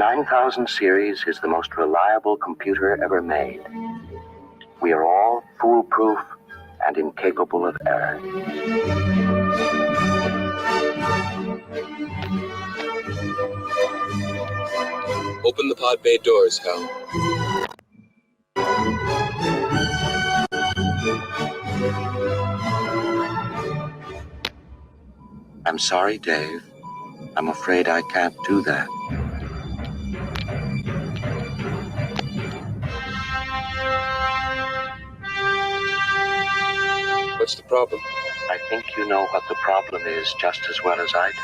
9000 series is the most reliable computer ever made. We are all foolproof and incapable of error. Open the pod bay doors, Hal. I'm sorry, Dave. I'm afraid I can't do that. What's the problem? I think you know what the problem is just as well as I do.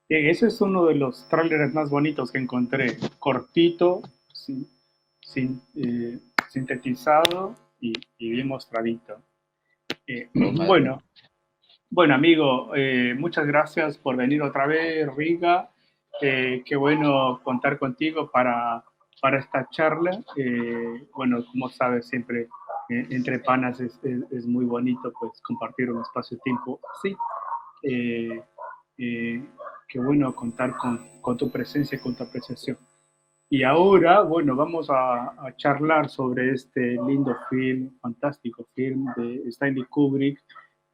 Bien, ese es uno de los trailers más bonitos que encontré. Cortito, sintetizado y bien mostradito. Bueno, amigo, muchas gracias por venir otra vez, Riga. Qué bueno contar contigo para esta charla. Bueno, como sabes, siempre entre panas es muy bonito pues compartir un espacio-tiempo así. Qué bueno contar con tu presencia y con tu apreciación. Y ahora, bueno, vamos a charlar sobre este lindo film, fantástico film de Stanley Kubrick,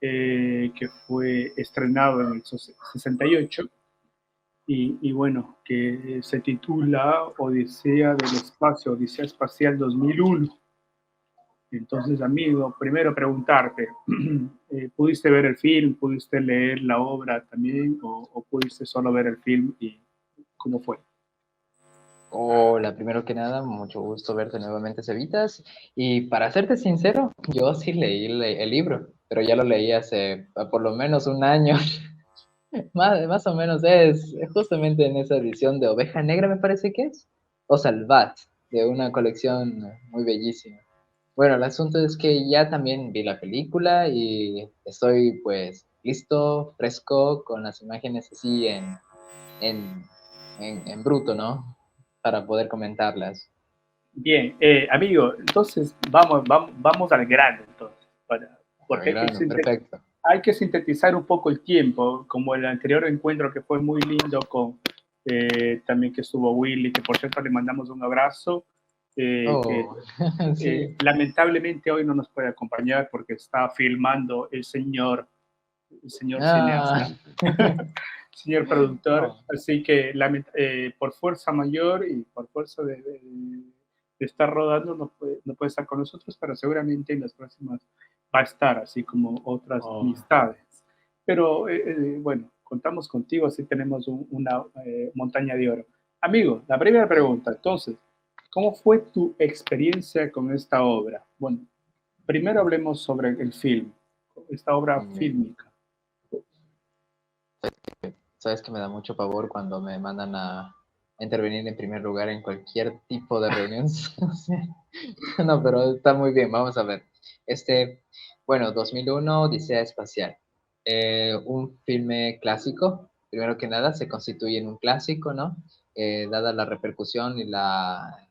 que fue estrenado en el 68 y bueno, que se titula Odisea del Espacio, Odisea Espacial 2001. Entonces, amigo, primero preguntarte, ¿pudiste ver el film? ¿Pudiste leer la obra también? ¿O pudiste solo ver el film y cómo fue? Hola, primero que nada, mucho gusto verte nuevamente, Cevitas. Y para serte sincero, yo sí leí el libro, pero ya lo leí hace por lo menos un año. Más o menos es justamente en esa edición de Oveja Negra, me parece que es, o Salvat, de una colección muy bellísima. Bueno, el asunto es que ya también vi la película y estoy pues listo, fresco, con las imágenes así en bruto, ¿no? Para poder comentarlas. Bien, amigo, entonces vamos al grano, entonces, porque Perfecto. hay que sintetizar un poco el tiempo, como el anterior encuentro que fue muy lindo con también que estuvo Willy, que por cierto le mandamos un abrazo. Sí. Lamentablemente hoy no nos puede acompañar porque está filmando el señor cineasta, señor productor, así que por fuerza mayor y por fuerza de estar rodando no puede estar con nosotros, pero seguramente en las próximas va a estar, así como otras amistades. Pero bueno, contamos contigo, así tenemos una montaña de oro. Amigo, la primera pregunta, entonces, ¿cómo fue tu experiencia con esta obra? Bueno, primero hablemos sobre el film, esta obra fílmica. Sabes que me da mucho pavor cuando me mandan a intervenir en primer lugar en cualquier tipo de reunión. No, pero está muy bien, vamos a ver. Bueno, 2001, Odisea Espacial. Un filme clásico, primero que nada, se constituye en un clásico, ¿no? Dada la repercusión y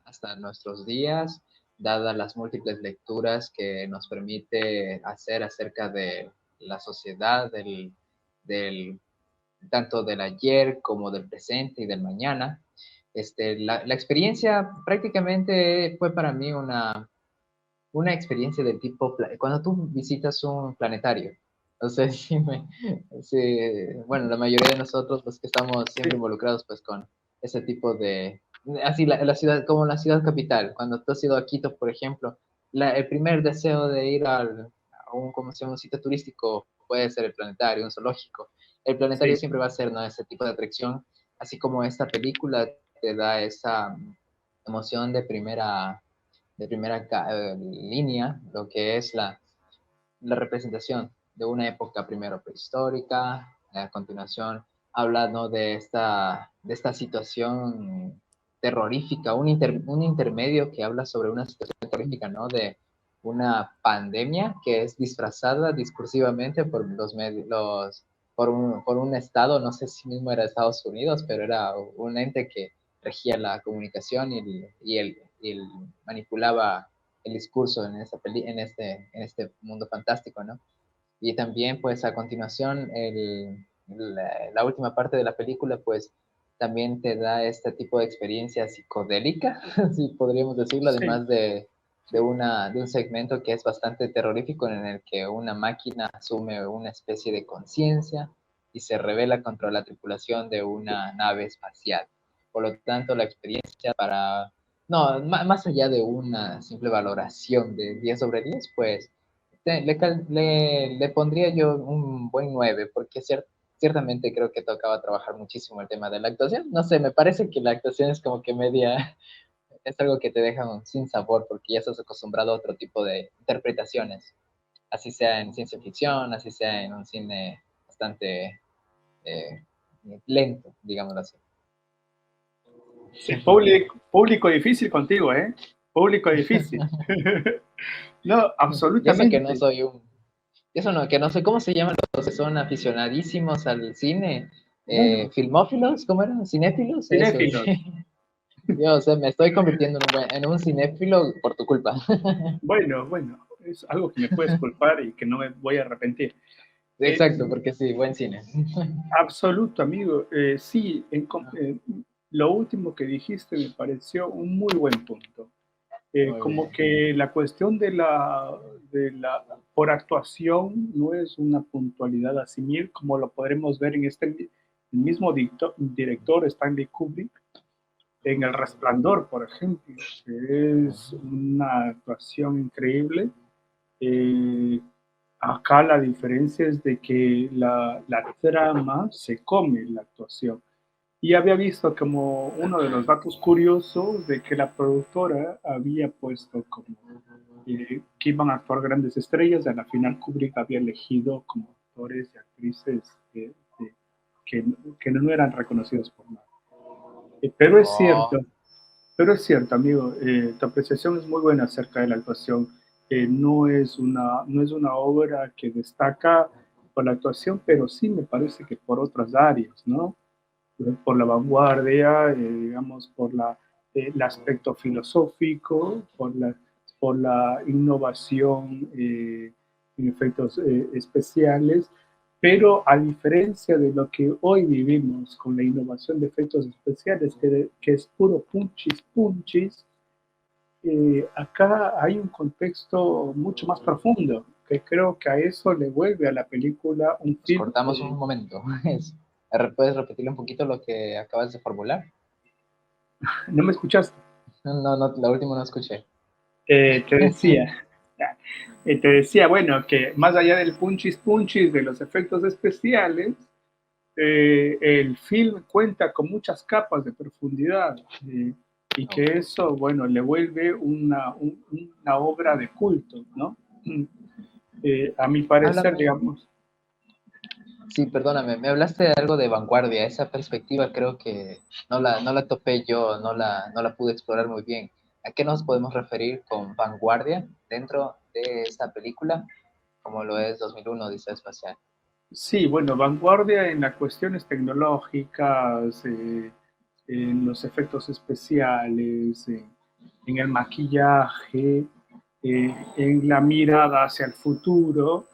hasta nuestros días, dadas las múltiples lecturas que nos permite hacer acerca de la sociedad, del tanto del ayer como del presente y del mañana. La experiencia prácticamente fue para mí una experiencia del tipo, cuando tú visitas un planetario, no sé si bueno, la mayoría de nosotros los que estamos siempre involucrados pues con ese tipo de, así la ciudad, como la ciudad capital, cuando tú has ido a Quito, por ejemplo, el primer deseo de ir a un, como se llama, un sitio turístico puede ser el planetario, un zoológico. El planetario siempre va a ser, ¿no?, ese tipo de atracción, así como esta película te da esa emoción línea lo que es la representación de una época primero prehistórica, a continuación habla, ¿no?, de esta situación terrorífica, un intermedio que habla sobre una situación terrorífica, ¿no?, de una pandemia que es disfrazada discursivamente por por un estado, no sé si mismo era Estados Unidos, pero era un ente que regía la comunicación y manipulaba el discurso en, en este mundo fantástico, ¿no? Y también, pues, a continuación, la última parte de la película, pues, también te da este tipo de experiencia psicodélica, si podríamos decirlo, Sí, además de un segmento que es bastante terrorífico en el que una máquina asume una especie de conciencia y se revela contra la tripulación de una nave espacial. Por lo tanto, la experiencia para, no, más allá de una simple valoración de 10 sobre 10, pues le pondría yo un buen 9 porque ciertamente creo que tocaba trabajar muchísimo el tema de la actuación. No sé, me parece que la actuación es como que media, es algo que te deja sin sabor porque ya estás acostumbrado a otro tipo de interpretaciones, así sea en ciencia ficción, así sea en un cine bastante eh, lento, digámoslo así. sí, público difícil contigo, ¿eh? Público difícil. No, Y eso que no absolutamente. soy un, eso no, que no sé cómo se llaman los que son aficionadísimos al cine, Bueno, filmófilos, ¿cómo eran? Cinéfilos, eso. cinéfilos. Yo, o sea, me estoy convirtiendo en un cinéfilo por tu culpa. Bueno, es algo que me puedes culpar y que no me voy a arrepentir. Eh, Exacto, porque sí, buen cine. Absoluto, amigo. Sí, lo último que dijiste me pareció un muy buen punto. Muy Como bien. que la cuestión por actuación no es una puntualidad a seguir, como lo podremos ver en el mismo director, Stanley Kubrick, en El Resplandor, por ejemplo, que es una actuación increíble. Eh, Acá la diferencia es de que la trama se come la actuación. Y había visto como uno de los datos curiosos de que la productora había puesto como que iban a actuar grandes estrellas, y a la final Kubrick había elegido como actores y actrices que, que no eran reconocidos por nada. Pero es cierto, Oh, amigo, tu apreciación es muy buena acerca de la actuación. No es una obra que destaca por la actuación, pero sí me parece que por otras áreas, ¿no? Por la vanguardia, digamos, el aspecto filosófico, por la innovación en efectos especiales, pero a diferencia de lo que hoy vivimos con la innovación de efectos especiales, que es puro punchis, punchis, acá hay un contexto mucho más profundo, que creo que a eso le vuelve a la película un nos film. cortamos un momento. ¿Puedes repetir un poquito lo que acabas de formular? ¿No me escuchaste? No, no, la última no escuché. Te decía, te decía, bueno, que más allá del punchis punchis de los efectos especiales, el film cuenta con muchas capas de profundidad y que Ok. eso, bueno, le vuelve una obra de culto, ¿no? A mi parecer, Háblame. digamos, Sí, perdóname, me hablaste de algo de vanguardia. Esa perspectiva creo que no la topé yo, no la pude explorar muy bien. ¿A qué nos podemos referir con vanguardia dentro de esta película, como lo es 2001, Odisea Espacial? sí, bueno, vanguardia en las cuestiones tecnológicas, en los efectos especiales, en el maquillaje, en la mirada hacia el futuro,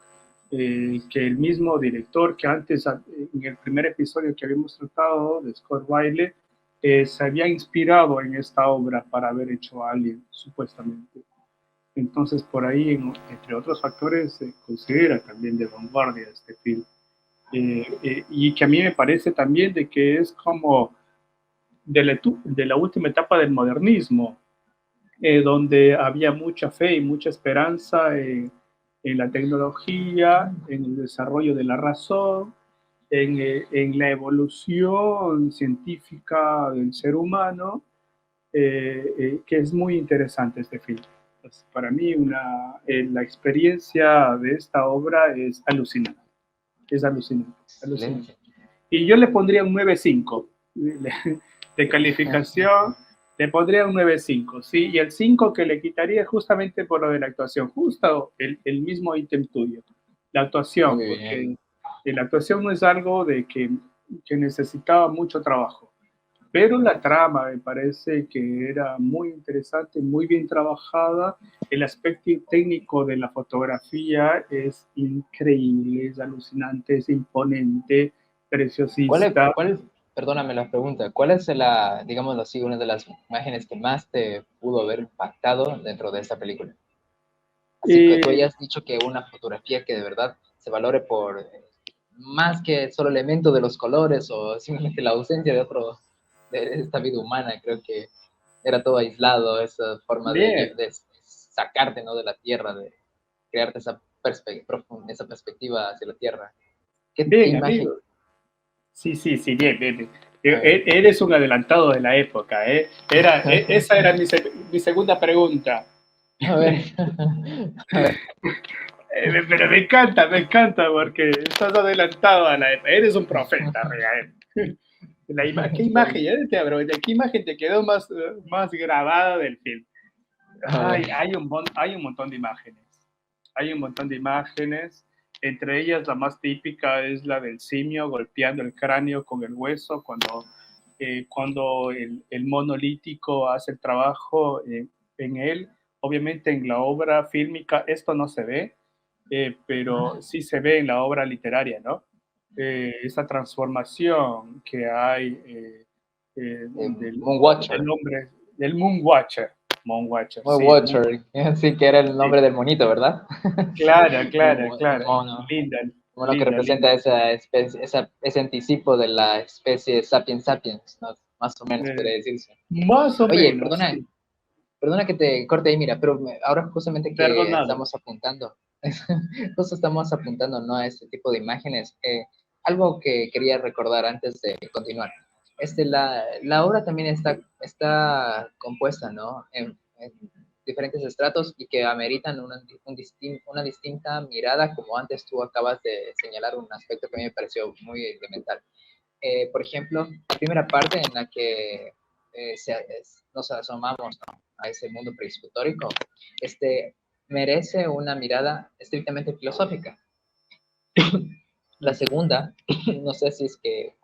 que el mismo director que antes, en el primer episodio que habíamos tratado de Scott Riley, se había inspirado en esta obra para haber hecho Alien, supuestamente. Entonces, por ahí, entre otros factores, se considera también de vanguardia este film. Y que a mí me parece también de que es como de la última etapa del modernismo, donde había mucha fe y mucha esperanza en la tecnología, en el desarrollo de la razón, en la evolución científica del ser humano, que es muy interesante este film. Pues, para mí la experiencia de esta obra es alucinante, es alucinante, alucinante. Excelente. Y yo le pondría un 9.5 de calificación, le pondría un 9.5, ¿sí? Y el 5 que le quitaría justamente por lo de la actuación, justo el mismo ítem tuyo, la actuación, Muy bien. porque la actuación no es algo de que necesitaba mucho trabajo, pero la trama me parece que era muy interesante, muy bien trabajada. El aspecto técnico de la fotografía es increíble, es alucinante, es imponente, preciosista. Perdóname la pregunta, ¿cuál es la, digamos así, una de las imágenes que más te pudo haber impactado dentro de esta película? Así que tú Eh, hayas dicho que una fotografía que de verdad se valore por más que solo elemento de los colores o simplemente la ausencia de otro, de esta vida humana, creo que era todo aislado, esa forma bien, de sacarte, ¿no?, de la tierra, de crearte esa, esa perspectiva hacia la tierra. ¿Qué bien, imagen? amigo. Sí, sí, sí, bien, bien, bien. A ver, Eres un adelantado de la época, ¿eh? Esa era mi segunda pregunta. a ver, a ver. Pero me encanta, porque estás adelantado a la época. Eres un profeta, real. ¿Qué imagen? Ya te abro, ¿de qué imagen te quedó más grabada del film? A ver. Hay un montón de imágenes. Hay un montón de imágenes. Entre ellas, la más típica es la del simio golpeando el cráneo con el hueso cuando el monolítico hace el trabajo en él. Obviamente, en la obra fílmica esto no se ve, pero sí se ve en la obra literaria, ¿no? Esa transformación que hay Moonwatcher. del hombre, del Moonwatcher. Moonwatcher, sí, Moonwatcher, sí que era el sí. nombre del monito, ¿verdad? Clara, El, clara, el clara. mono. Linda, Mono que linda, linda. representa esa especie, ese anticipo de la especie Sapiens sapiens, ¿no? Más o menos, Eh, podría decirse. Más o Oye, menos, sí. perdona que te corte ahí, mira, pero ahora justamente que Perdonado. estamos apuntando, justo estamos apuntando, ¿no?, a este tipo de imágenes. Algo que quería recordar antes de continuar. La obra también está compuesta, ¿no?, en diferentes estratos y que ameritan una distinta mirada, como antes tú acabas de señalar un aspecto que a mí me pareció muy elemental. Por ejemplo, la primera parte en la que nos asomamos, ¿no?, a ese mundo prehistórico, merece una mirada estrictamente filosófica. La segunda, no sé si es que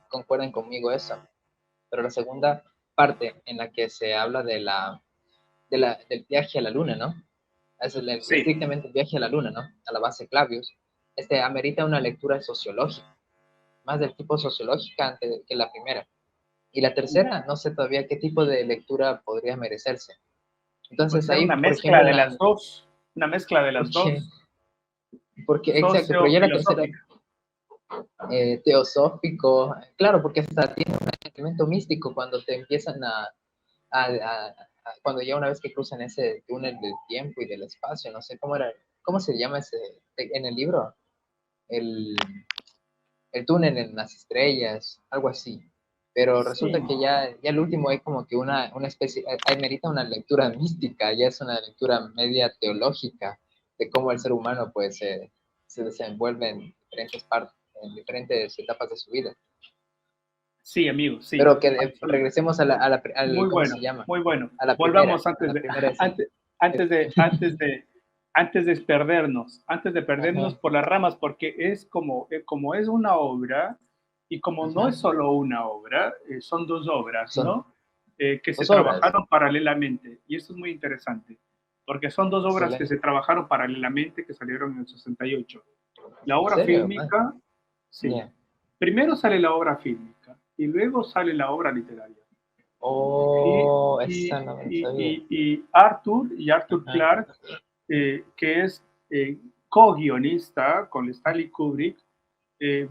concuerden conmigo eso, pero la segunda parte en la que se habla del viaje a la luna, ¿no? Sí, Estrictamente el viaje a la luna, ¿no? A la base Clavius, amerita una lectura sociológica, más del tipo sociológica que la primera. Y la tercera, no sé todavía qué tipo de lectura podría merecerse. puede Entonces ser ahí, una por ejemplo, mezcla de las dos. Una mezcla de las porque, dos. exacto, pero ya la tercera, Socio-filosófica. teosófico, claro, porque hasta tiene un elemento místico cuando te empiezan cuando ya una vez que cruzan ese túnel del tiempo y del espacio, no sé cómo se llama en el libro, el, el túnel en las estrellas, algo así. Pero resulta Sí, que ya el último hay como que una especie, merita una lectura mística, ya es una lectura media teológica de cómo el ser humano pues se desenvuelve en diferentes partes, en diferentes etapas de su vida. sí, amigo, sí. Pero que Absolutamente. regresemos Muy ¿cómo se bueno, llama? muy bueno. A la primera, Volvamos a la primera sí. antes, antes de antes de perdernos Ajá. por las ramas, porque como es una obra, y como no Ajá. es solo una obra, son dos obras, Son ¿no? Que se dos obras. trabajaron paralelamente. Y esto es muy interesante, porque son dos obras que Excelente. se trabajaron paralelamente, que salieron en el 68. La ¿En obra serio, man? fílmica, sí. Yeah. Primero sale la obra fílmica y luego sale la obra literaria. Y, Oh, y, esa no me la sabía. y Arthur Ajá. Clarke, que es co-guionista con Stanley Kubrick,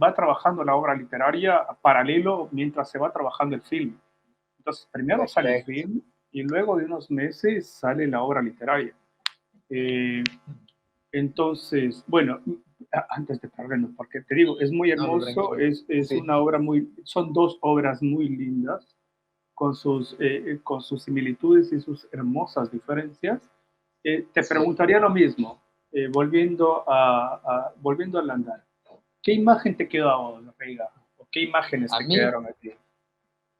va trabajando la obra literaria a paralelo mientras se va trabajando el film. Entonces, primero sale el Perfecto. film y luego de unos meses sale la obra literaria. Eh, entonces, bueno, antes de perdernos, porque te digo, es muy No, hermoso, tranquilo. es Sí. una obra son dos obras muy lindas, con sus similitudes y sus hermosas diferencias, te Sí. preguntaría lo mismo, volviendo al andar. ¿Qué imagen te quedó a vos, Reiga? ¿O qué imágenes A te mí quedaron a ti?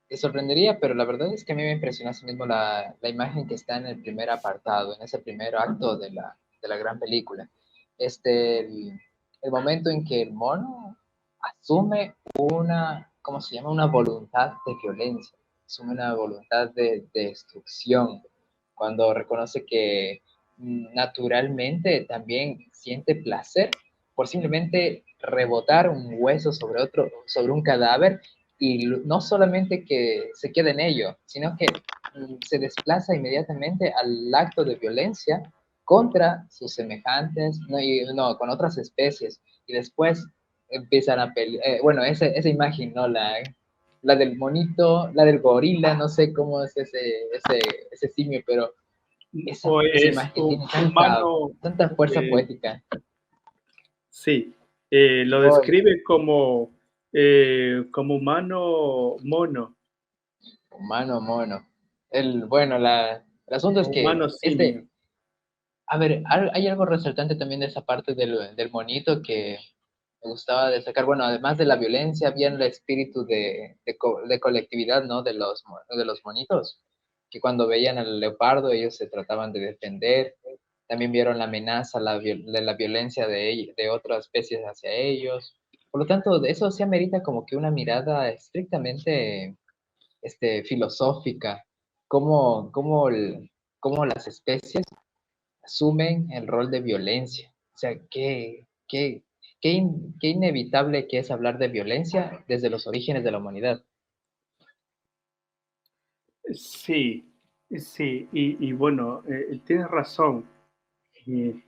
te sorprendería, pero la verdad es que a mí me impresionó así mismo la imagen que está en el primer apartado, en ese primer acto de la gran película. El momento en que el mono asume una, ¿cómo se llama? Una voluntad de violencia, asume una voluntad de destrucción, cuando reconoce que naturalmente también siente placer por simplemente rebotar un hueso sobre otro, sobre un cadáver y no solamente que se quede en ello, sino que se desplaza inmediatamente al acto de violencia contra sus semejantes, no, con otras especies, y después empiezan a pelear, bueno, esa imagen, ¿no? La del monito, la del gorila, no sé cómo es ese simio, pero ¿O esa es imagen tiene humano? tanta fuerza eh, poética. sí, lo Hoy, describe como humano mono humano, mono. Bueno, el asunto o es que humano simio. a ver, hay algo resaltante también de esa parte del monito que me gustaba destacar. Bueno, además de la violencia, había el espíritu de colectividad, ¿no? De los monitos, que cuando veían al leopardo ellos se trataban de defender. También vieron la amenaza, de la violencia de otras especies hacia ellos. Por lo tanto, de eso se amerita como que una mirada estrictamente filosófica, cómo las especies asumen el rol de violencia. O sea, qué inevitable que es hablar de violencia desde los orígenes de la humanidad. Sí, sí, y bueno, tienes razón. Eh,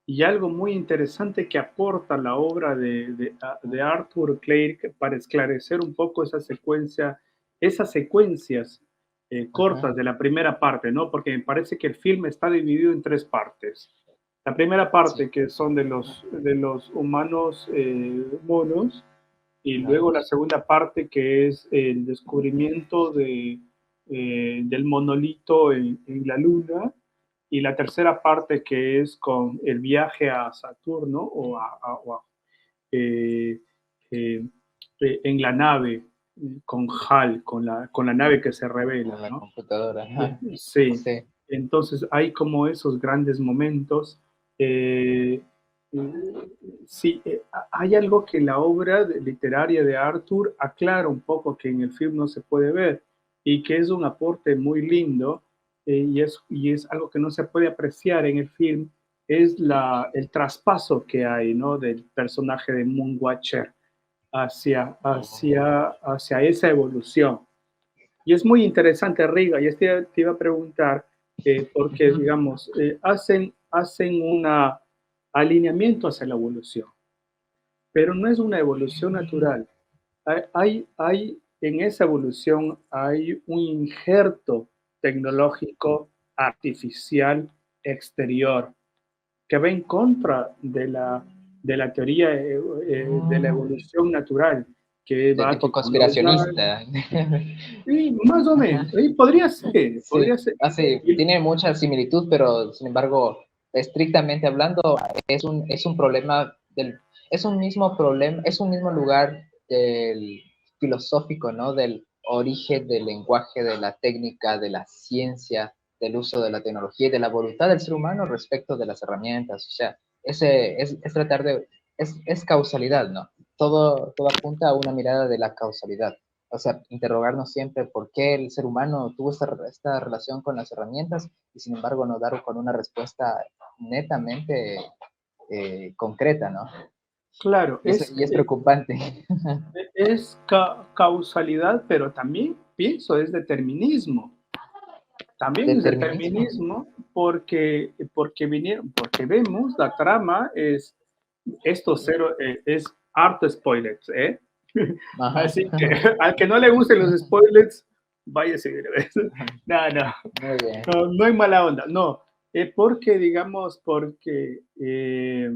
y algo muy interesante que aporta la obra de Arthur Clarke para esclarecer un poco esas secuencias Ajá, cortas de la primera parte, ¿no? Porque me parece que el film está dividido en tres partes. La primera sí, parte, que son de los humanos monos, y luego la humanos. segunda parte, que es el descubrimiento del monolito en la Luna, y la tercera parte, que es con el viaje a Saturno eh, eh, en la nave con HAL, con la nave que se revela, Con la ¿no? computadora. Ajá, Sí, sí, entonces hay como esos grandes momentos. eh, sí, hay algo que la obra literaria de Arthur aclara un poco que en el film no se puede ver y que es un aporte muy lindo y es algo que no se puede apreciar en el film, es el traspaso que hay, ¿no? Del personaje de Moonwatcher hacia esa evolución. Y es muy interesante, Riga, y te iba a preguntar, porque, digamos, hacen un alineamiento hacia la evolución, pero no es una evolución natural. En esa evolución hay un injerto tecnológico artificial exterior que va en contra de la teoría de la Mm, evolución natural, que de va tipo que cuando ya conspiracionista. sí, más o menos. Sí, podría ser, Sí, podría ser. sí, Y- tiene mucha similitud, pero sin embargo, estrictamente hablando, es un problema es un mismo problema, es un mismo lugar del filosófico, ¿no? Del origen del lenguaje, de la técnica, de la ciencia, del uso de la tecnología y de la voluntad del ser humano respecto de las herramientas. O sea, es tratar es causalidad, ¿no? Todo apunta a una mirada de la causalidad. O sea, interrogarnos siempre por qué el ser humano tuvo esta relación con las herramientas y sin embargo no dar con una respuesta netamente concreta, ¿no? claro, Y es preocupante. es causalidad, pero también pienso es determinismo. También es Determinismo. determinismo porque vemos la trama esto cero, es harto spoilers, ¿eh? Ajá. Así que al que no le gusten los spoilers, vaya a seguir. No, no. Muy bien. No, no hay mala onda, no. Porque, digamos, eh,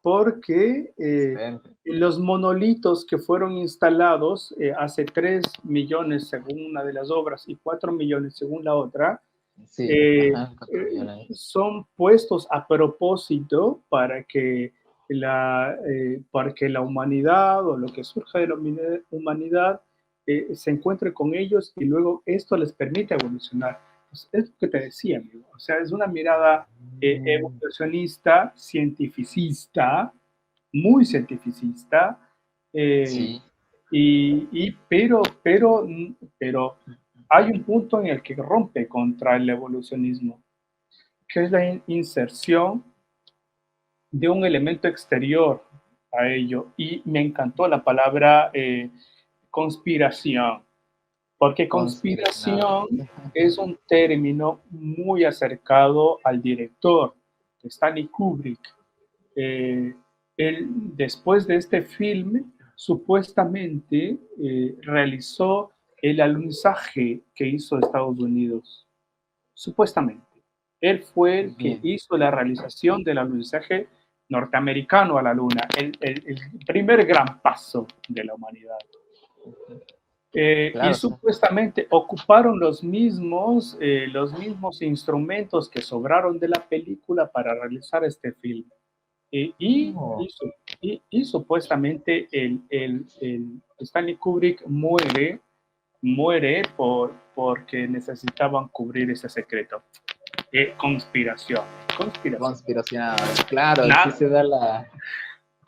porque Excelente. los monolitos que fueron instalados hace 3 millones según una de las obras y 4 millones según la otra, Sí, ajá, 4 millones. son puestos a propósito para que la humanidad o lo que surja de la humanidad se encuentre con ellos y luego esto les permite evolucionar. Pues es lo que te decía, amigo. O sea, es una mirada evolucionista, cientificista, muy cientificista, eh, Sí, pero hay un punto en el que rompe contra el evolucionismo, que es la inserción de un elemento exterior a ello. Y me encantó la palabra conspiración, porque conspiracional. conspiración es un término muy acercado al director, Stanley Kubrick. Eh, Él, después de este filme, supuestamente realizó el alunizaje que hizo Estados Unidos. Supuestamente. Él fue el que Bien, hizo la realización del alunizaje norteamericano a la Luna, el primer gran paso de la humanidad. Y claro, sí. supuestamente ocuparon los mismos instrumentos que sobraron de la película para realizar este film. Eh, y, Oh, y, y supuestamente el Stanley Kubrick muere porque necesitaban cubrir ese secreto. Conspiración, conspiración. conspiracional, claro, sí Nada, se da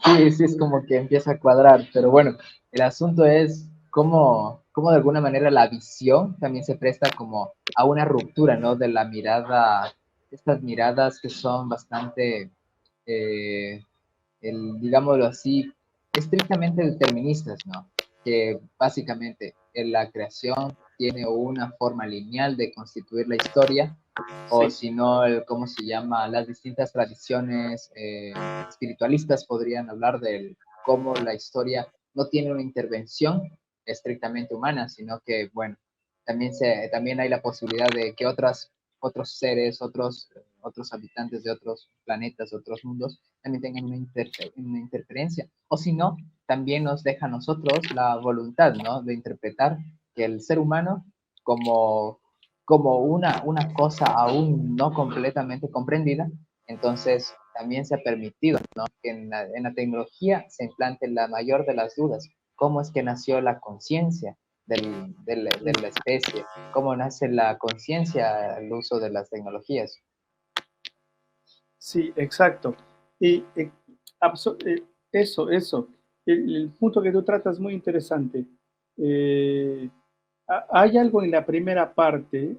sí, sí es como que empieza a cuadrar, pero bueno, el asunto es cómo de alguna manera la visión también se presta como a una ruptura, ¿no? De la mirada, estas miradas que son bastante, eh, digámoslo así, estrictamente deterministas, ¿no? Que básicamente en la creación tiene una forma lineal de constituir la historia, o sí, si no, ¿cómo se llama? Las distintas tradiciones espiritualistas podrían hablar de cómo la historia no tiene una intervención estrictamente humana, sino que, bueno, también hay la posibilidad de que otros seres, otros habitantes de otros planetas, otros mundos, también tengan una interferencia. O si no, también nos deja a nosotros la voluntad, ¿no? De interpretar que el ser humano como, como una cosa aún no completamente comprendida, entonces también se ha permitido, ¿no? Que en la tecnología se implante la mayor de las dudas. ¿Cómo es que nació la conciencia de la especie? ¿Cómo nace la conciencia al uso de las tecnologías? sí, exacto. Y eso. El punto que tú tratas es muy interesante. Eh, Hay algo en la primera parte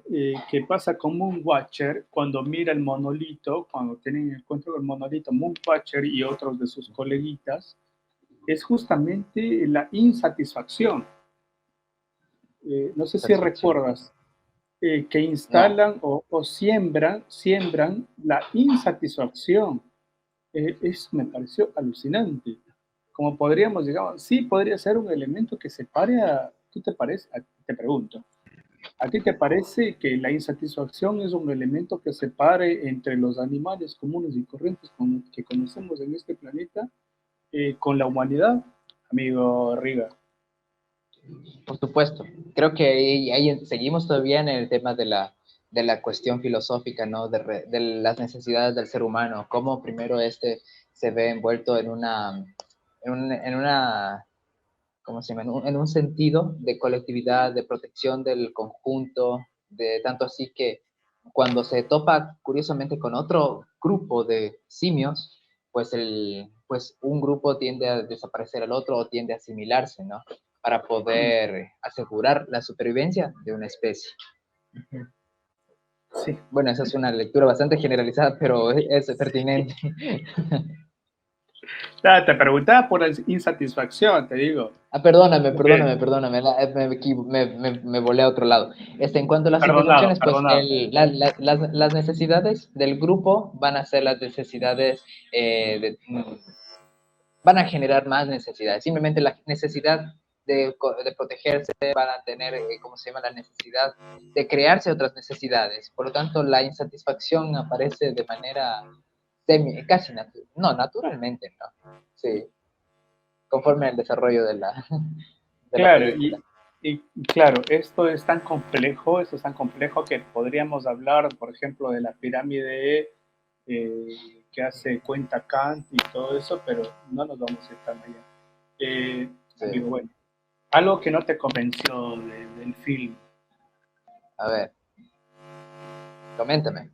que pasa con Moonwatcher cuando mira el monolito, cuando tienen el encuentro con el monolito, Moonwatcher y otros de sus coleguitas, es justamente la insatisfacción. No sé si Satisfacción. recuerdas que No, instalan o siembran la insatisfacción. Eso me pareció alucinante. Como podríamos, digamos, sí podría ser un elemento que separe a, ¿tú te parece? Te pregunto, ¿a ti te parece que la insatisfacción es un elemento que separe entre los animales comunes y corrientes que conocemos en este planeta con la humanidad, amigo Riga? por supuesto. Creo que ahí seguimos todavía en el tema de la cuestión filosófica, ¿no? De las necesidades del ser humano, cómo primero este se ve envuelto en una ¿cómo se llama? En un sentido de colectividad, de protección del conjunto, de tanto así que cuando se topa curiosamente con otro grupo de simios, pues un grupo tiende a desaparecer al otro o tiende a asimilarse, ¿no? Para poder asegurar la supervivencia de una especie. Sí. Bueno, esa es una lectura bastante generalizada, pero es pertinente. Te preguntaba por la insatisfacción, te digo. Porque, Perdóname, me volé a otro lado. En cuanto a las perdonado, satisfacciones, pues perdonado. las necesidades del grupo van a ser las necesidades, van a generar más necesidades. Simplemente la necesidad de protegerse van a tener, ¿cómo se llama? La necesidad de crearse otras necesidades. Por lo tanto, la insatisfacción aparece de manera casi natural, no, naturalmente, ¿no? Sí. conforme al desarrollo de la Claro, película. y claro, esto es tan complejo que podríamos hablar, por ejemplo, de la pirámide que hace cuenta Kant y todo eso, pero no nos vamos a ir tan allá. Sí. Amigo, bueno, algo que no te convenció del film. A ver, coméntame.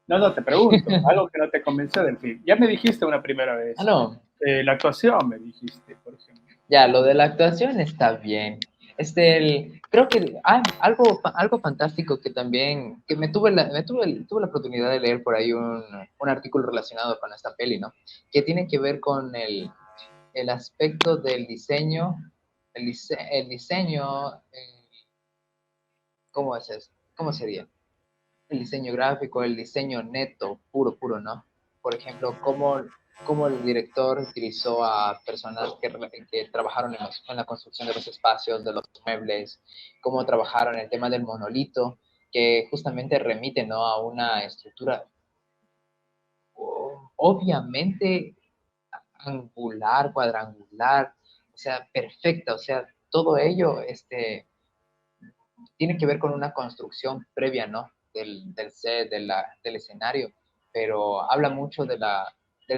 No, no, te pregunto, algo que no te convenció del film. Ya me dijiste una primera Ah, vez, no, la actuación me dijiste, por ejemplo. ya, lo de la actuación está bien. Creo que algo fantástico que también, que tuve la oportunidad de leer por ahí un artículo relacionado con esta peli, ¿no? Que tiene que ver con el aspecto del diseño, el diseño, ¿cómo es eso? ¿Cómo sería? El diseño gráfico, el diseño neto, puro, puro, ¿no? Por ejemplo, cómo el director utilizó a personas que trabajaron en la construcción de los espacios, de los muebles, cómo trabajaron el tema del monolito, que justamente remite, ¿no?, a una estructura obviamente angular, cuadrangular, o sea, perfecta, o sea, todo ello, tiene que ver con una construcción previa, ¿no? Del set, del escenario, pero habla mucho del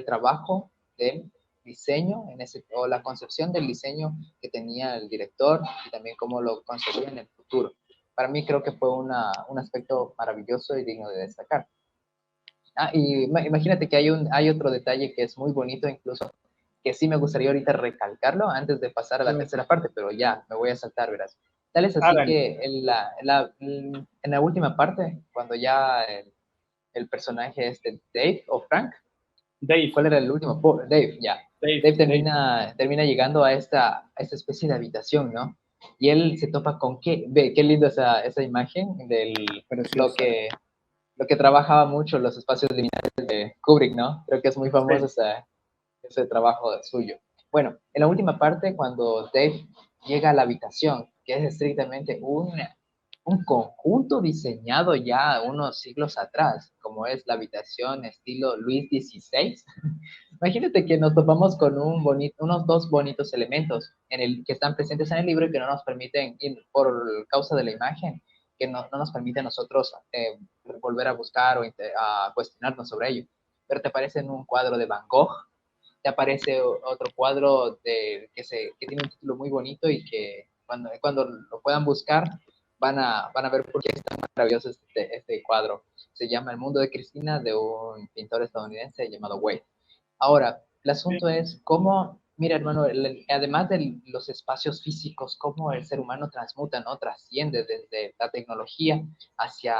trabajo, del diseño, o la concepción del diseño que tenía el director y también cómo lo concebía en el futuro. Para mí creo que fue un aspecto maravilloso y digno de destacar. Ah, y imagínate que hay otro detalle que es muy bonito, incluso, que sí me gustaría ahorita recalcarlo antes de pasar a la tercera parte, pero ya, me voy a saltar, verás. Tal es así Hágale. que en la última parte, cuando ya el personaje Dave o Frank, Dave, ¿cuál era el último? Dave, ya. Dave, Dave Dave, termina llegando a esta especie de habitación, ¿no? Y él se topa con qué lindo esa imagen lo preciosa. que, lo que trabajaba mucho los espacios liminales de Kubrick, ¿no? Creo que es muy famoso Sí, ese trabajo suyo. Bueno, en la última parte, cuando Dave llega a la habitación, que es estrictamente un conjunto diseñado ya unos siglos atrás, como es la habitación estilo Luis XVI. Imagínate que nos topamos con unos dos bonitos elementos que están presentes en el libro y que no nos permiten, por causa de la imagen, que no nos permite a nosotros volver a buscar o a cuestionarnos sobre ello. Pero te aparece en un cuadro de Van Gogh, te aparece otro cuadro que tiene un título muy bonito y que cuando lo puedan buscar van a ver por qué es tan maravilloso este cuadro. Se llama El mundo de Cristina, de un pintor estadounidense llamado Wade. Ahora, el asunto es cómo, mira hermano, además de los espacios físicos, cómo el ser humano transmuta, ¿no? Trasciende desde la tecnología hacia,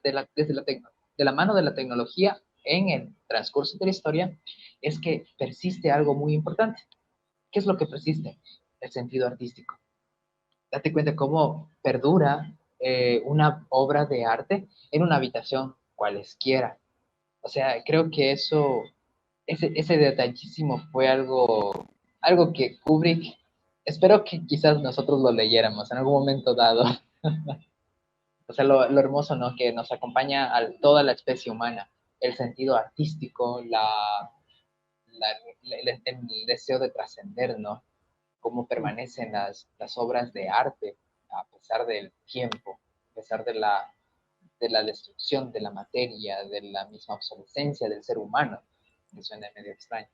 de la mano de la tecnología en el transcurso de la historia, es que persiste algo muy importante. ¿Qué es lo que persiste? El sentido artístico. Date cuenta cómo perdura una obra de arte en una habitación cualesquiera. O sea, creo que ese detallísimo fue algo que Kubrick, espero que quizás nosotros lo leyéramos en algún momento dado. O sea, lo hermoso, ¿no? Que nos acompaña a toda la especie humana, el sentido artístico, la- el deseo de trascender, ¿no? Cómo permanecen las obras de arte a pesar del tiempo, a pesar de la destrucción de la materia, de la misma obsolescencia del ser humano, que suena medio extraño.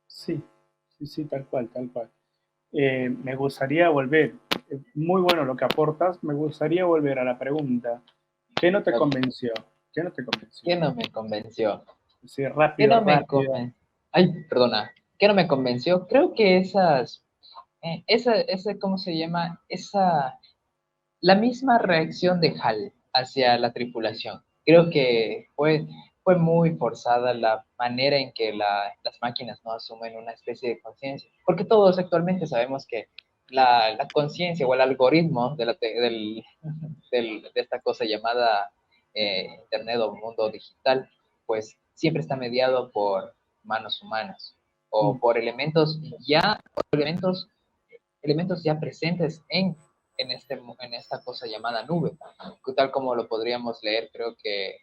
sí, sí, sí, tal cual, tal cual. Me gustaría volver, muy bueno lo que aportas, me gustaría volver a la pregunta, ¿qué no te Ok. convenció? ¿Qué no te convenció? ¿Qué no me convenció? Sí, ¿Qué rápido, no me rápido. convenció? Ay, perdona. ¿Qué no me convenció? Creo que ¿cómo se llama? La misma reacción de Hal hacia la tripulación. Creo que fue muy forzada la manera en que las máquinas no asumen una especie de conciencia. Porque todos actualmente sabemos que la conciencia o el algoritmo de esta cosa llamada Internet o mundo digital, pues siempre está mediado por manos humanas o Mm, por elementos ya presentes en esta cosa llamada nube, tal como lo podríamos leer, creo que,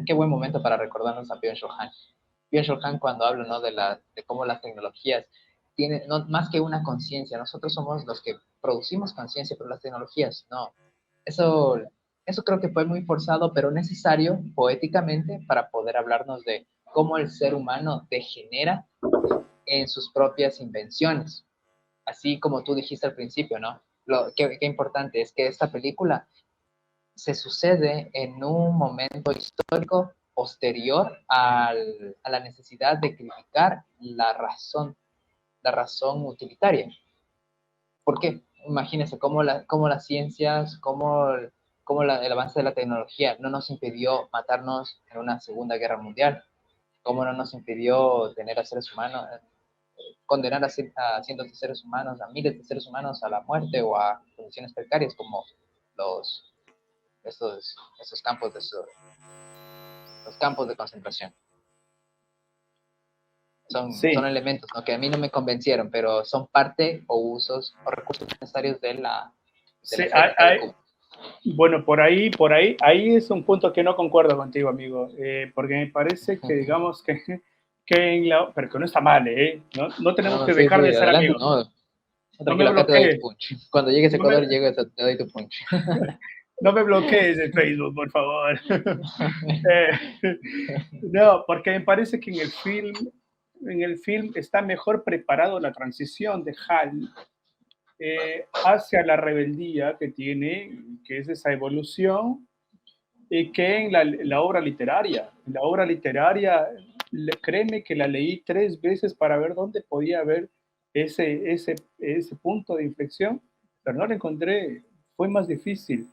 qué buen momento para recordarnos a Byung-Chul Han. Byung-Chul Han cuando habla, ¿no? de cómo las tecnologías tienen, no, más que una conciencia, nosotros somos los que producimos conciencia, pero las tecnologías no. Eso, eso creo que fue muy forzado, pero necesario poéticamente para poder hablarnos de cómo el ser humano degenera en sus propias invenciones. Así como tú dijiste al principio, ¿no? Qué importante es que esta película se sucede en un momento histórico posterior a la necesidad de criticar la razón utilitaria. ¿Por qué? Imagínense cómo las ciencias, cómo el avance de la tecnología no nos impidió matarnos en una Segunda Guerra Mundial, cómo no nos impidió tener a seres humanos, condenar a cientos de seres humanos, a miles de seres humanos a la muerte o a condiciones precarias como los, estos campos los campos de concentración. Son elementos, ¿no? Que a mí no me convencieron, pero son parte o usos o recursos necesarios de la estética de Cuba. Bueno, ahí es un punto que no concuerdo contigo, amigo, porque me parece que, digamos, pero que no está mal, ¿eh? No tenemos que dejar de ser adelante, amigos. No, No me acá te doy tu bloquees. punch. Cuando llegues a Ecuador, te doy tu punch. No me bloquees en Facebook, por favor. No, porque me parece que en el film está mejor preparado la transición de Hal hacia la rebeldía que tiene, que es esa evolución, que en la obra literaria. En la obra literaria, créeme que la leí 3 veces para ver dónde podía haber ese punto de inflexión, pero no lo encontré, fue más difícil.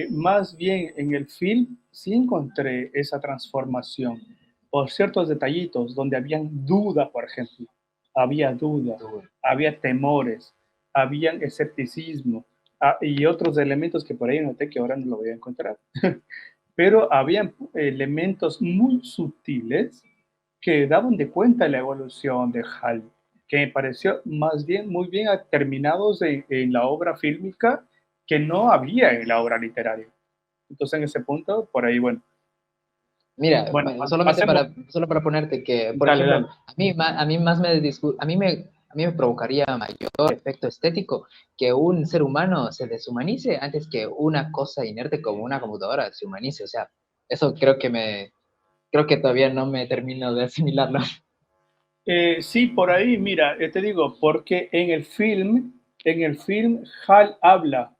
Más bien en el film sí encontré esa transformación por ciertos detallitos donde habían duda, por ejemplo, había duda, había temores, había escepticismo y otros elementos que por ahí noté que ahora no lo voy a encontrar. Pero habían elementos muy sutiles que daban de cuenta de la evolución de Hal, que me pareció más bien muy bien terminados en la obra fílmica que no había en la obra literaria. Entonces, en ese punto, por ahí, bueno. Mira, Bueno, solamente pasemos. solo para ponerte que, por Dale, ejemplo, dale. a mí más a mí me provocaría mayor efecto estético que un ser humano se deshumanice antes que una cosa inerte como una computadora se humanice. O sea, eso creo que todavía no me termino de asimilarlo. Sí, por ahí, mira, te digo, porque en el film, Hal habla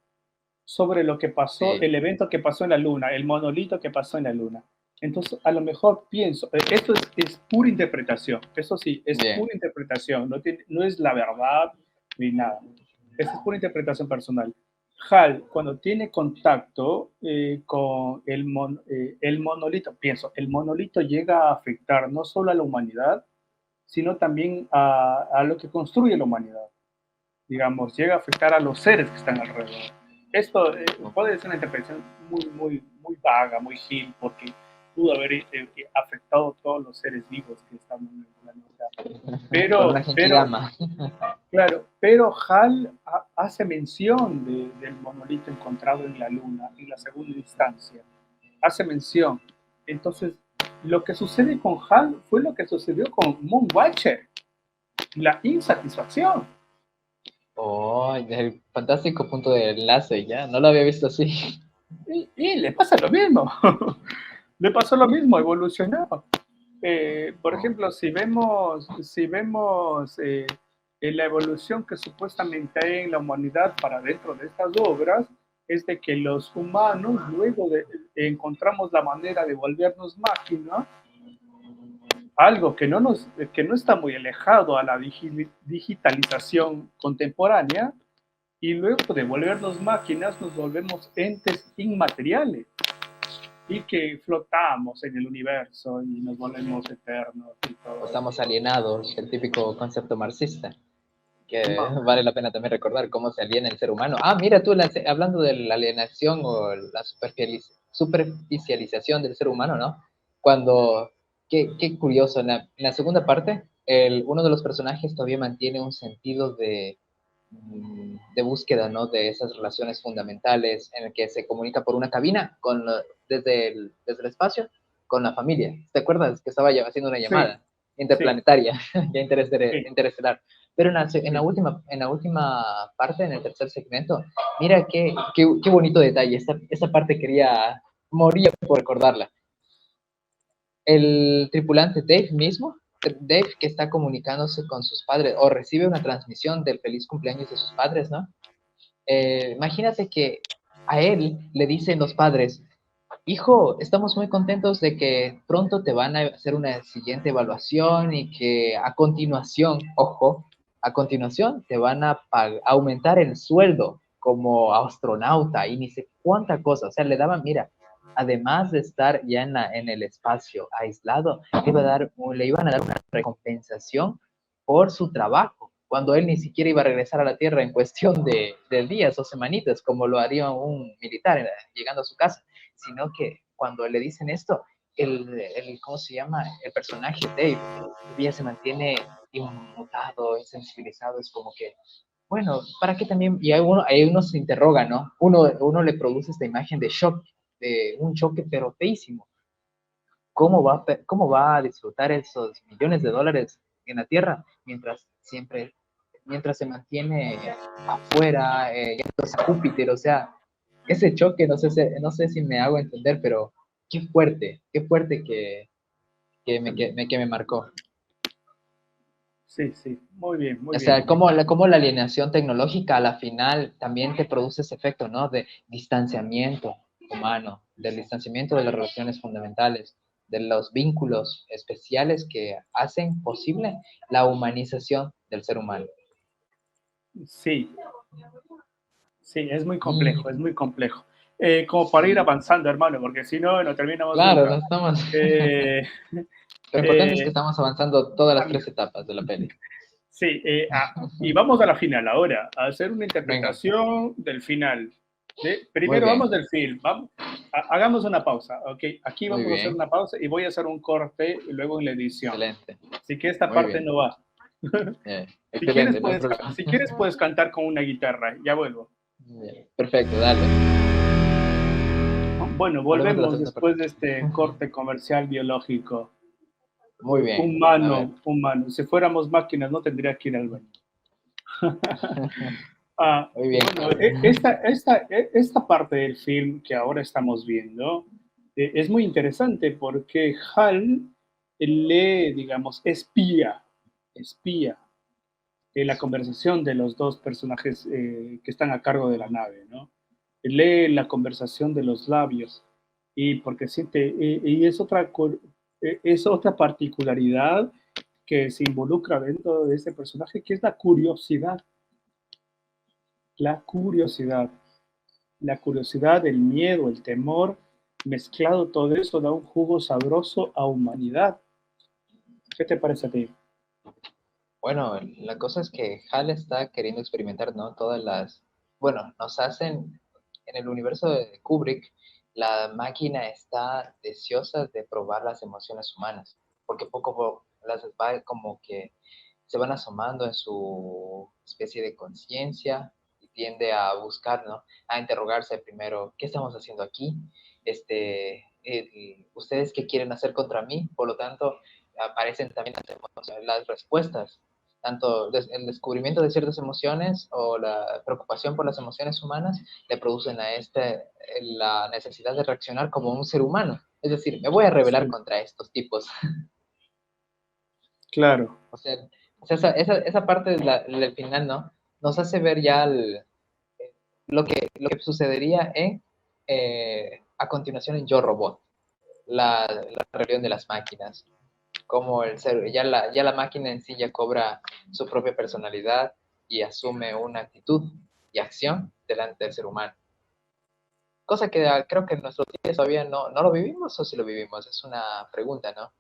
sobre lo que pasó, Sí, el evento que pasó en la luna, el monolito que pasó en la luna. Entonces, a lo mejor pienso, esto es pura interpretación, eso sí, es bien. pura interpretación, no es la verdad ni nada. Esa es pura interpretación personal. Hal, cuando tiene contacto con el monolito, pienso, el monolito llega a afectar no solo a la humanidad, sino también a lo que construye la humanidad. Digamos, llega a afectar a los seres que están alrededor. Esto puede ser una interpretación muy vaga, muy gil, porque pudo haber afectado a todos los seres vivos que están en el planeta. Con una Pero Genkidama. claro, pero Hal hace mención del monolito encontrado en la Luna en la segunda instancia. Hace mención. Entonces, lo que sucede con Hal fue lo que sucedió con Moonwatcher, la insatisfacción. Oh, el fantástico punto de enlace, ya, no lo había visto así. Y le pasa lo mismo. Le pasó lo mismo, evolucionó. Por ejemplo, si vemos la evolución que supuestamente hay en la humanidad para dentro de estas obras, es de que los humanos, encontramos la manera de volvernos máquinas, algo que no está muy alejado a la digitalización contemporánea, y luego de volvernos máquinas nos volvemos entes inmateriales y que flotamos en el universo y nos volvemos eternos y O todo estamos eso. alienados, el típico concepto marxista, que Más o vale menos. la pena también recordar cómo se aliena el ser humano. Ah, mira tú, hablando de la alienación o la superficialización del ser humano, ¿no? Cuando, qué curioso, en la segunda parte, uno de los personajes todavía mantiene un sentido de búsqueda, ¿no? De esas relaciones fundamentales en el que se comunica por una cabina desde el espacio con la familia. ¿Te acuerdas que estaba haciendo una Sí, llamada interplanetaria, ya sí, interestelar? Pero en la sí. última parte, en el tercer segmento, mira qué bonito detalle. Esta parte quería, moría por recordarla. El tripulante Dave mismo, Dave que está comunicándose con sus padres o recibe una transmisión del feliz cumpleaños de sus padres, ¿no? Imagínate que a él le dicen los padres, hijo, estamos muy contentos de que pronto te van a hacer una siguiente evaluación y que a continuación, ojo, a continuación te van a aumentar el sueldo como astronauta y ni sé cuánta cosa. O sea, le daban, mira, además de estar ya en el espacio aislado, le iban a dar una recompensación por su trabajo, cuando él ni siquiera iba a regresar a la Tierra en cuestión de días o semanitas, como lo haría un militar llegando a su casa, sino que cuando le dicen esto, ¿cómo se llama? El personaje Dave todavía se mantiene inmutado, insensibilizado, es como que, bueno, ¿para qué también? Y ahí uno se interroga, ¿no? Uno le produce esta imagen de shock, de un choque pero feísimo. ¿Cómo va a disfrutar esos millones de dólares en la Tierra mientras se mantiene afuera, yéndose a Júpiter? O sea, ese choque, no sé si me hago entender, pero qué fuerte que me marcó. Sí, sí, muy bien, muy O bien. sea, cómo la alienación tecnológica a la final también te produce ese efecto, ¿no? De distanciamiento humano, del distanciamiento de las relaciones fundamentales, de los vínculos especiales que hacen posible la humanización del ser humano. Sí, sí, es muy Y complejo, es muy complejo. Como para ir sí, avanzando, hermano, porque si no, no terminamos claro, nunca. no estamos. Eh, Lo importante es que eh, estamos avanzando todas las amigo, tres etapas de la peli. sí, y vamos a la final ahora, a hacer una Venga, interpretación del final. muy Primero vamos bien, del film, vamos, hagamos una pausa, ¿ok? Aquí muy vamos a hacer bien, una pausa y voy a hacer un corte luego en la edición. excelente, Así que esta muy parte bien, no va. excelente, no hay Si problema. quieres puedes cantar con una guitarra, ya vuelvo. Perfecto, dale. Bueno, Hablemos de la volvemos segunda parte. después de este corte comercial biológico. Muy bien, a ver. Humano, humano. Si fuéramos máquinas no tendría que ir al baño. Muy bien, Bueno, Carlos. esta parte del film que ahora estamos viendo es muy interesante porque Hal lee, digamos, espía la conversación de los dos personajes que están a cargo de la nave, ¿no? Lee la conversación de los labios y porque siente, y es otra particularidad que se involucra dentro de ese personaje, que es la curiosidad, la curiosidad, el miedo, el temor, mezclado todo eso da un jugo sabroso a humanidad. ¿Qué te parece a ti? Bueno, la cosa es que Hal está queriendo experimentar, ¿no? Bueno, nos hacen, en el universo de Kubrick, la máquina está deseosa de probar las emociones humanas, porque poco a poco las va como que se van asomando en su especie de conciencia y tiende a buscar, ¿no? A interrogarse primero, ¿qué estamos haciendo aquí? ¿Ustedes qué quieren hacer contra mí? Por lo tanto, aparecen también las respuestas tanto el descubrimiento de ciertas emociones o la preocupación por las emociones humanas le producen a la necesidad de reaccionar como un ser humano. Es decir, me voy a rebelar Sí, contra estos tipos. claro. O sea, esa parte del final, ¿no? Nos hace ver ya lo que sucedería a continuación en Yo Robot, la rebelión de las máquinas, como ya la máquina en sí ya cobra su propia personalidad y asume una actitud y acción delante del ser humano. Cosa que creo que en nuestros días todavía no lo vivimos o si lo vivimos, es una pregunta, ¿no?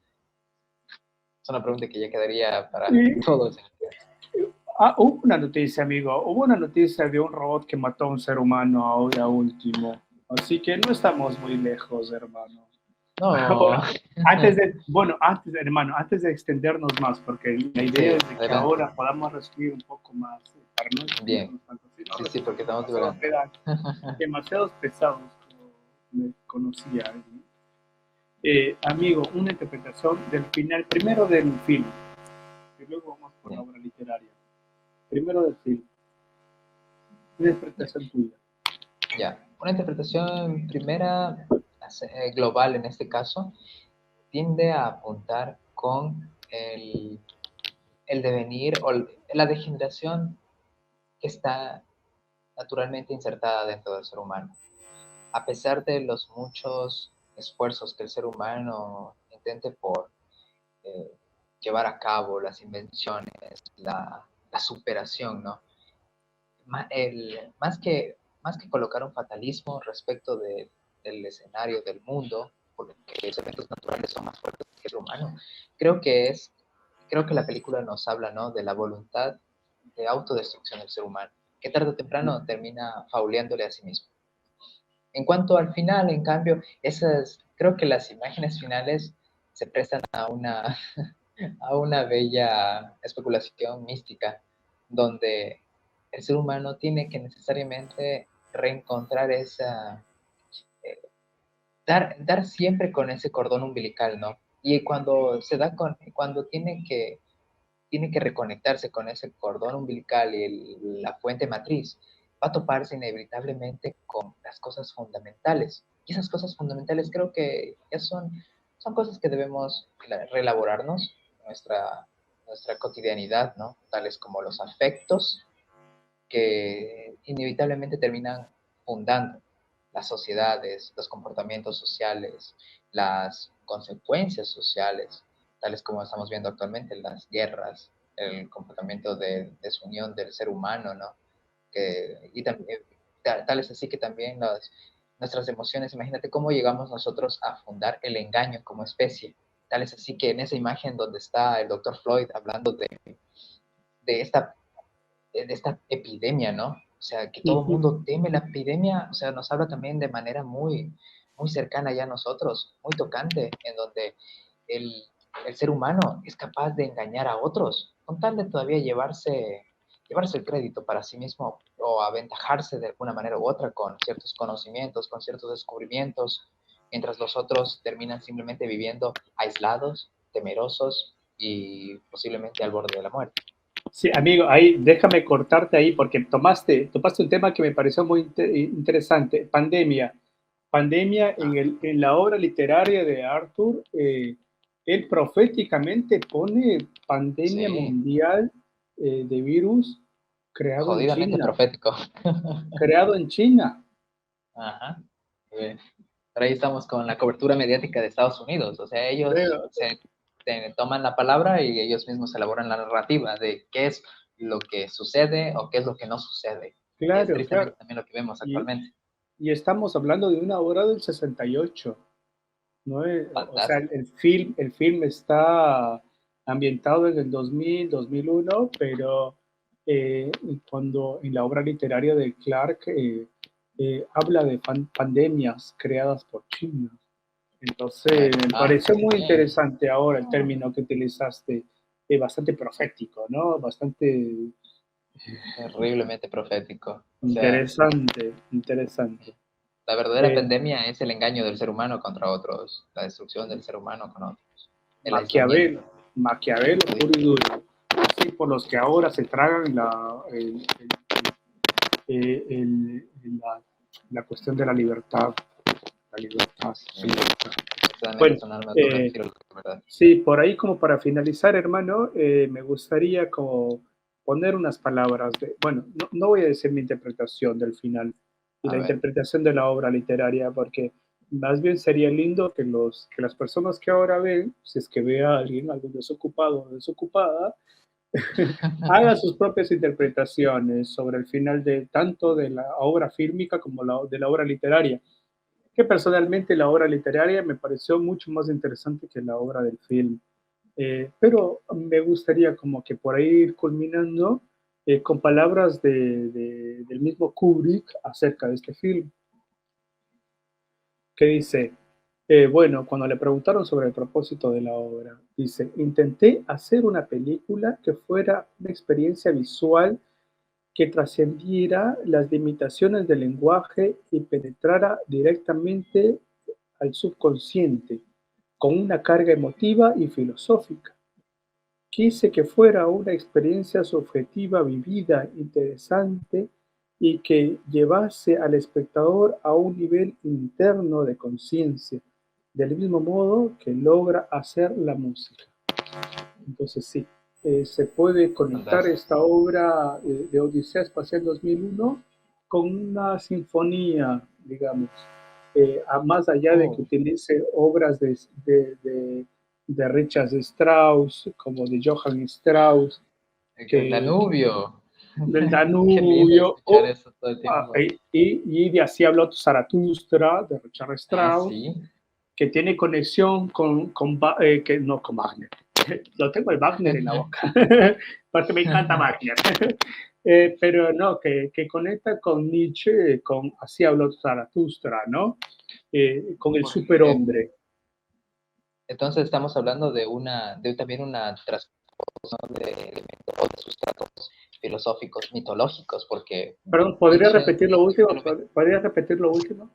Es una pregunta que ya quedaría para Y, todos. hubo una noticia, amigo, hubo una noticia de un robot que mató a un ser humano ahora último. Así que no estamos muy lejos, hermano. No, Ahora, antes de extendernos más, porque la idea sí, es de que adelante. ahora podamos resumir un poco más, para no Bien, extendernos tanto, si no sí, sí, porque resultamos estamos demasiado durando. pedazos, demasiados pesados, como me conocía alguien. Amigo, una interpretación del final, primero del film, y luego vamos por la Bien, obra literaria. Primero del film, una ya. interpretación tuya. Ya. Una interpretación primera, global en este caso, tiende a apuntar con el devenir o la degeneración que está naturalmente insertada dentro del ser humano. A pesar de los muchos esfuerzos que el ser humano intente por eh, llevar a cabo, las invenciones, la superación, ¿no? Más que colocar un fatalismo respecto del escenario del mundo, porque los eventos naturales son más fuertes que el ser humano, creo que creo que la película nos habla, ¿no? De la voluntad de autodestrucción del ser humano, que tarde o temprano termina fauleándole a sí mismo. En cuanto al final, en cambio, creo que las imágenes finales se prestan a una bella especulación mística, donde el ser humano tiene que necesariamente reencontrar eh, dar siempre con ese cordón umbilical, ¿no? Y cuando tiene que reconectarse con ese cordón umbilical y la fuente matriz, va a toparse inevitablemente con las cosas fundamentales. Y esas cosas fundamentales creo que son cosas que debemos reelaborarnos, nuestra cotidianidad, ¿no? Tales como los afectos, que inevitablemente terminan fundando las sociedades, los comportamientos sociales, las consecuencias sociales, tales como estamos viendo actualmente, las guerras, el comportamiento de desunión del ser humano, ¿no? Y también, tal es así que también nuestras emociones, imagínate cómo llegamos nosotros a fundar el engaño como especie. Tal es así que en esa imagen donde está el doctor Floyd hablando de esta epidemia, ¿no? O sea, que todo el Ujú. mundo teme la epidemia, o sea, nos habla también de manera muy cercana ya a nosotros, muy tocante, en donde el, el ser humano es capaz de engañar a otros, con tal de todavía llevarse el crédito para sí mismo o aventajarse de alguna manera u otra con ciertos conocimientos, con ciertos descubrimientos, mientras los otros terminan simplemente viviendo aislados, temerosos y posiblemente al borde de la muerte. Sí, amigo, ahí déjame cortarte ahí porque topaste un tema que me pareció muy interesante, pandemia. Pandemia Ah, en la obra literaria de Arthur, él proféticamente pone pandemia sí, mundial de virus creado en jodidamente China, profético. creado en China. Ajá. Eh, Pero ahí estamos con la cobertura mediática de Estados Unidos. O sea, ellos Pero, toman la palabra y ellos mismos elaboran la narrativa de qué es lo que sucede o qué es lo que no sucede. Que es claro, tristemente claro. también lo que vemos Y, actualmente. y estamos hablando de una obra del 68. ¿No? O sea, Fantástico. el film está ambientado en el 2000, 2001, pero cuando en la obra literaria de Clark habla de pandemias creadas por China. Entonces, me pareció muy Sí, interesante ahora el término que utilizaste, bastante profético, ¿no? Bastante terriblemente profético. O sea, interesante, interesante. la verdadera Eh, pandemia es el engaño del ser humano contra otros, la destrucción del ser humano con otros, el Maquiavelo, aislamiento. Maquiavelo Lo puro dijo. y duro. Así por los que ahora se tragan la cuestión de la libertad. La libertad, Sí, libertad. personalmente Bueno, es un arma de doble filo, la verdad. sí, por ahí como para finalizar, hermano, me gustaría como poner unas palabras de, bueno, no voy a decir mi interpretación del final y A la ver. interpretación de la obra literaria, porque más bien sería lindo que las personas que ahora ven, si es que ve a alguien, algún desocupado o desocupada, haga sus propias interpretaciones sobre el final de tanto de la obra fílmica como de la obra literaria, que personalmente la obra literaria me pareció mucho más interesante que la obra del film. Pero me gustaría como que por ahí ir culminando con palabras del mismo Kubrick acerca de este film, que dice, bueno, cuando le preguntaron sobre el propósito de la obra, dice, intenté hacer una película que fuera una experiencia visual que trascendiera las limitaciones del lenguaje y penetrara directamente al subconsciente. con una carga emotiva y filosófica. Quise que fuera una experiencia subjetiva, vivida, interesante y que llevase al espectador a un nivel interno de conciencia, del mismo modo que logra hacer la música. Entonces sí, se puede conectar Fantástico. esta obra de Odisea Espacial 2001 con una sinfonía, digamos, más allá de que Oh, utilice obras de Richard Strauss, como de Johann Strauss, el Danubio. del Qué lindo Danubio, escuchar eso todo el tiempo. y de Así habló Zaratustra, de Richard Ah, Strauss, sí. que tiene conexión que no con Wagner. Lo tengo el Wagner en la boca, porque me encanta Wagner. Pero no, que conecta con Nietzsche, con Así habló Zaratustra, ¿no? Con el Porque superhombre. entonces estamos hablando de también una transposición de elementos o de sustratos filosóficos, mitológicos, porque Perdón, ¿podría Nietzsche repetir lo no último? solamente. ¿Podría repetir lo último?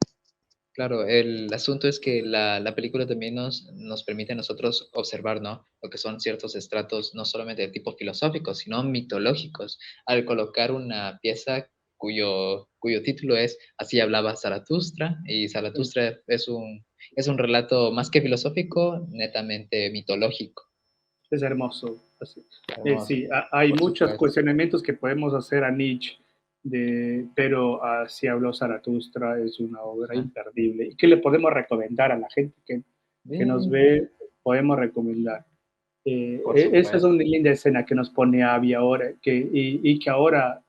Claro, el asunto es que la película también nos permite a nosotros observar, ¿no? Lo que son ciertos estratos, no solamente de tipo filosófico, sino mitológicos, al colocar una pieza cuyo título es Así hablaba Zaratustra, y Sí, Zaratustra es un relato más que filosófico, netamente mitológico. es hermoso. Así. Hermoso, Sí, hay por muchos supuesto. cuestionamientos que podemos hacer a Nietzsche, pero Así habló Zaratustra es una obra Ajá. imperdible. ¿Y qué le podemos recomendar a la gente que nos Sí, ve? Podemos recomendar. por Esa es supuesto. una linda escena que nos pone Abby ahora, y que ahora,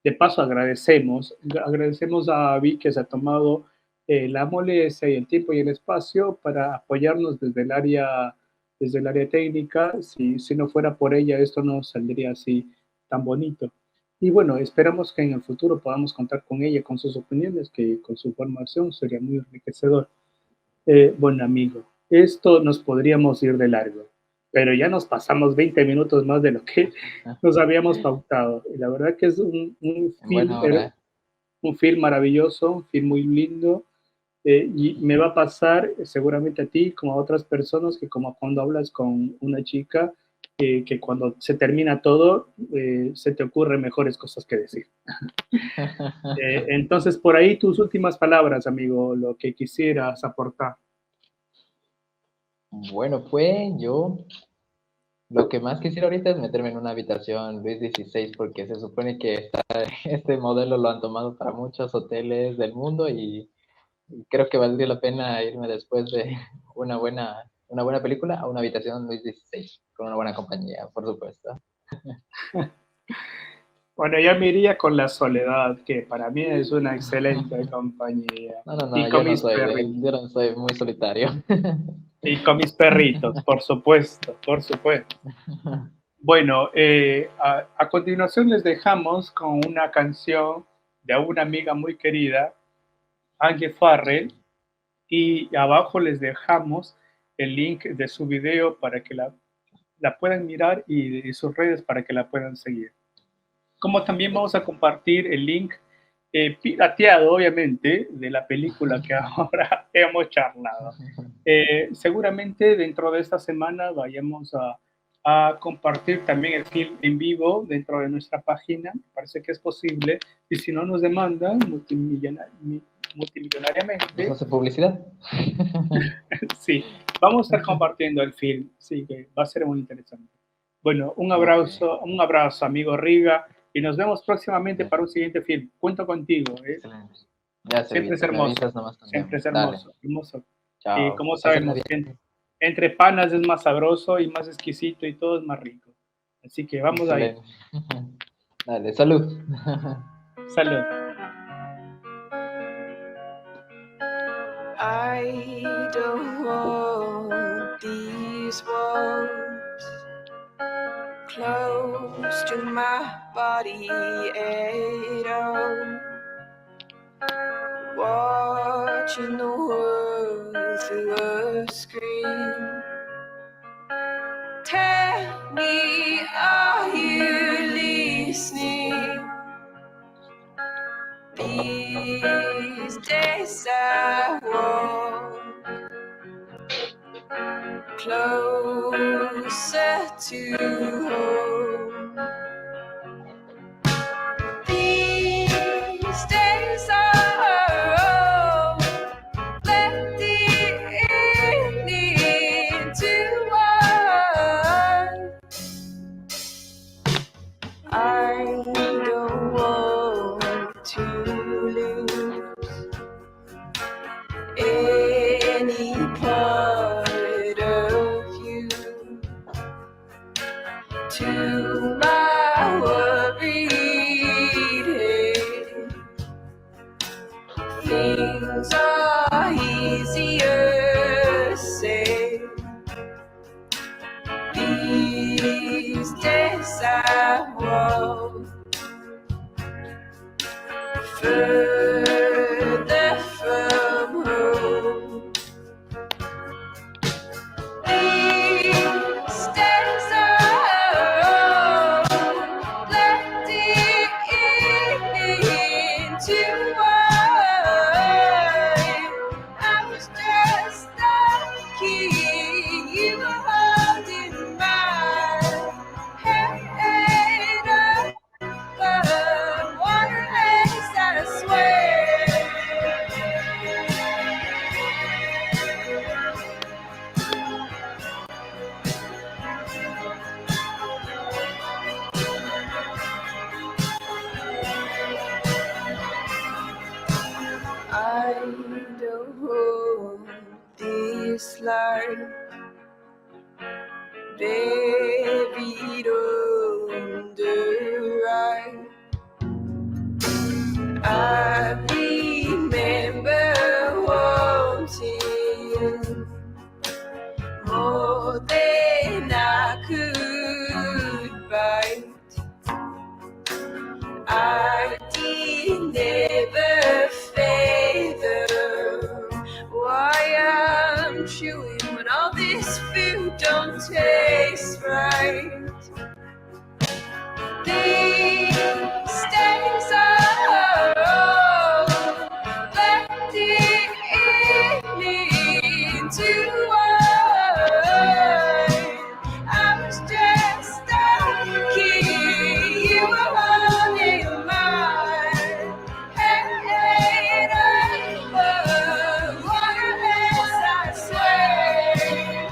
de paso, agradecemos a Abby que se ha tomado la molestia y el tiempo y el espacio para apoyarnos desde el área técnica. Si no fuera por ella, esto no saldría así tan bonito. Y bueno, esperamos que en el futuro podamos contar con ella, con sus opiniones, que con su formación sería muy enriquecedor. Bueno, amigo, esto nos podríamos ir de largo, pero ya nos pasamos 20 minutos más de lo que nos habíamos pautado. Y la verdad que es En buena hora. un film maravilloso, un film muy lindo, y me va a pasar seguramente a ti como a otras personas que como cuando hablas con una chica, que cuando se termina todo, se te ocurren mejores cosas que decir. Entonces, por ahí tus últimas palabras, amigo, lo que quisieras aportar. Bueno, pues yo lo que más quisiera ahorita es meterme en una habitación Luis XVI porque se supone que este modelo lo han tomado para muchos hoteles del mundo y creo que valdría la pena irme después de una buena película a una habitación Luis XVI con una buena compañía, por supuesto. Bueno, yo me iría con La Soledad, que para mí es una excelente compañía. No, no, no, Y con mis perritos. yo no soy muy solitario. Y con mis perritos, por supuesto, por supuesto. Bueno, a continuación les dejamos con una canción de una amiga muy querida, Angie Farrell, y abajo les dejamos el link de su video para que la puedan mirar y de sus redes para que la puedan seguir. Como también vamos a Excelente. compartir el link pirateado, obviamente, de la película que ahora hemos charlado. Seguramente dentro de esta semana vayamos a compartir también el film en vivo dentro de nuestra página. Parece que es posible. Y si no nos demandan ¿Nos multimillonariamente, hace publicidad? sí, vamos a estar compartiendo el film. Sí, que va a ser muy interesante. Bueno, Ok. un abrazo, amigo Riga, y nos vemos próximamente Ya, para un siguiente film. Cuento contigo, ¿eh? excelente. Ya, Siempre es Servito, me hermoso, avisas nomás siempre también. es Dale, hermoso, hermoso. Y chao. como Pásala sabemos, bien. entre panas es más sabroso y más exquisito y todo es más rico. Así que vamos ahí. Excelente. Dale, salud. Salud. I don't want these walls close to my body at all. Watching the world through a screen. Tell me, are you listening? These days I walk closer to home. These days are old. Let the evening to one. I don't want to lose any part of you to my worried head. Things are easier said. These days I walk further from home. These days are old. Let the evening to wine. I was just lucky you were holding my hand above water lakes, I swear. I don't hold this life buried under ice. I remember wanting more than I could bite. I did never fathom why I'm chewing when all this food don't taste right. These days are old. Let the evening to wine. I was just lucky you were holding my hand above water lakes, I swear.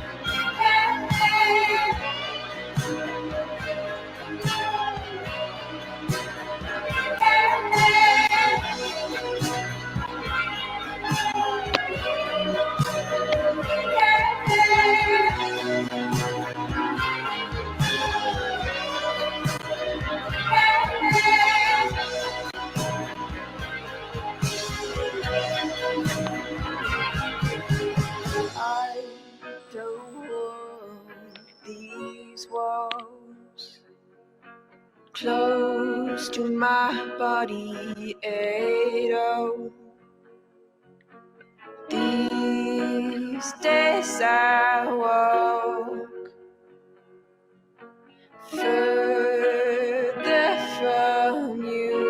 I don't want these walls close to my body at all. These days I walk